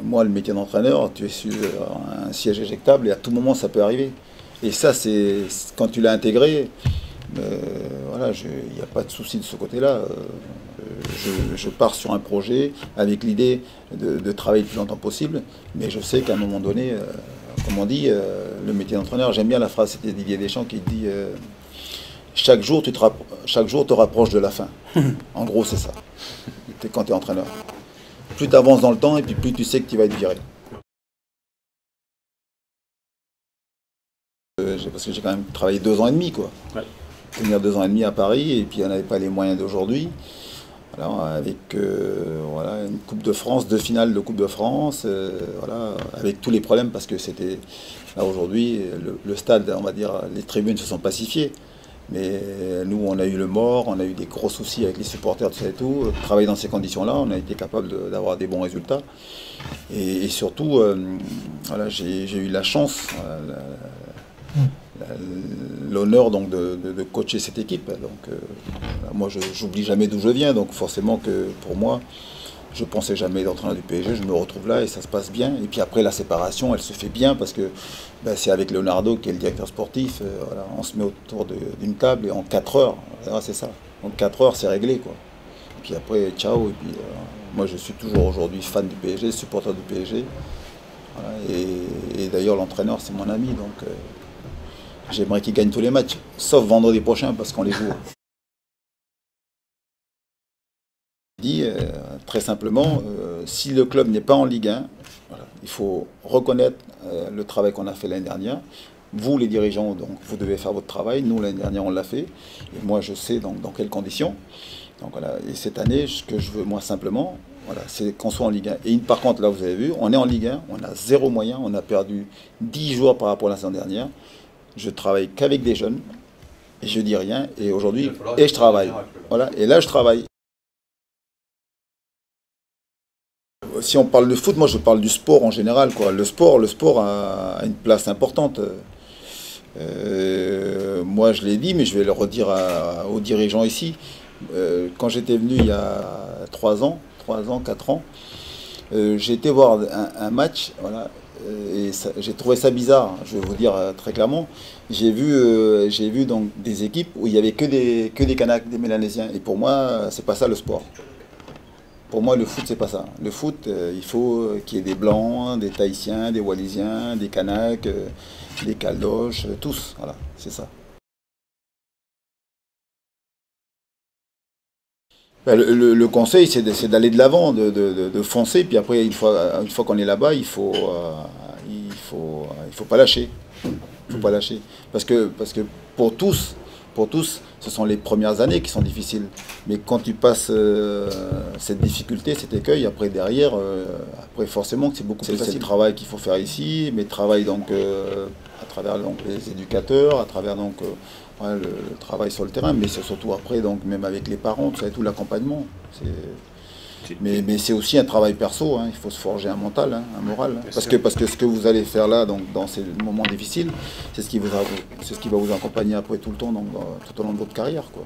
Moi, le métier d'entraîneur, tu es sur un siège éjectable et à tout moment, ça peut arriver. Et ça, c'est quand tu l'as intégré, voilà, il n'y a pas de souci de ce côté-là. Je pars sur un projet avec l'idée de travailler le plus longtemps possible, mais je sais qu'à un moment donné, comme on dit, le métier d'entraîneur, j'aime bien la phrase, c'était Didier Deschamps qui dit chaque jour, chaque jour te rapproche de la fin. En gros, c'est ça, quand tu es entraîneur. Plus tu avances dans le temps et puis plus tu sais que tu vas être viré. Parce que j'ai quand même travaillé 2 ans et demi, quoi. Ouais. Tenir 2 ans et demi à Paris, et puis on n'avait pas les moyens d'aujourd'hui. Alors avec voilà, une Coupe de France, 2 finales de Coupe de France, voilà, avec tous les problèmes, parce que c'était là aujourd'hui, le stade, on va dire, les tribunes se sont pacifiées. Mais nous, on a eu le mort, on a eu des gros soucis avec les supporters, tout ça et tout. Travailler dans ces conditions-là, on a été capable d'avoir des bons résultats. Et surtout, voilà, j'ai eu la chance, l'honneur donc de coacher cette équipe. Donc, moi, je n'oublie jamais d'où je viens. Donc, forcément que pour moi, je ne pensais jamais être entraîneur du PSG. Je me retrouve là et ça se passe bien. Et puis après, la séparation, elle se fait bien parce que ben, c'est avec Leonardo qui est le directeur sportif. Voilà, on se met autour d'une table et en 4 heures, voilà, c'est ça. En 4 heures, c'est réglé, quoi. Et puis après, ciao. Et puis moi, je suis toujours aujourd'hui fan du PSG, supporter du PSG. Voilà, et d'ailleurs, l'entraîneur, c'est mon ami. Donc, j'aimerais qu'il gagne tous les matchs, sauf vendredi prochain parce qu'on les joue. Dit très simplement, si le club n'est pas en Ligue 1, voilà, il faut reconnaître le travail qu'on a fait l'année dernière. Vous, les dirigeants, donc, vous devez faire votre travail. Nous, l'année dernière, on l'a fait. Et moi, je sais dans quelles conditions. Donc, voilà. Et cette année, ce que je veux, moi, simplement, voilà, c'est qu'on soit en Ligue 1. Et par contre, là, vous avez vu, on est en Ligue 1, on a 0 moyen, on a perdu 10 joueurs par rapport à la saison dernière. Je travaille qu'avec des jeunes, et je dis rien, et aujourd'hui, et je travaille. Voilà, et là, je travaille. Si on parle de foot, moi je parle du sport en général, quoi. Le sport a une place importante. Moi je l'ai dit, mais je vais le redire aux dirigeants ici. Quand j'étais venu il y a 3 ans, 4 ans, j'ai été voir un match, voilà, et j'ai trouvé ça bizarre, je vais vous dire très clairement. J'ai vu donc des équipes où il n'y avait que des Kanaks, des Mélanésiens, et pour moi, c'est pas ça le sport. Pour moi, le foot, c'est pas ça. Le foot, il faut qu'il y ait des Blancs, des Tahitiens, des Wallisiens, des Kanaks, des Caldoches, tous, voilà, c'est ça. Ben, le conseil, c'est d'aller de l'avant, de foncer, puis après, une fois qu'on est là-bas, il faut pas lâcher. Il faut pas lâcher. Parce que pour tous, ce sont les premières années qui sont difficiles. Mais quand tu passes cette difficulté, cet écueil, après derrière, après forcément que c'est beaucoup plus facile. C'est le travail qu'il faut faire ici, mais travail donc à travers donc, les éducateurs, à travers donc ouais, le travail sur le terrain, mais c'est surtout après donc même avec les parents, tout l'accompagnement. Mais c'est aussi un travail perso, hein. Il faut se forger un mental, hein, un moral. Hein. Parce que ce que vous allez faire là, donc, dans ces moments difficiles, c'est ce qui va vous accompagner après tout le temps, donc, tout au long de votre carrière, quoi.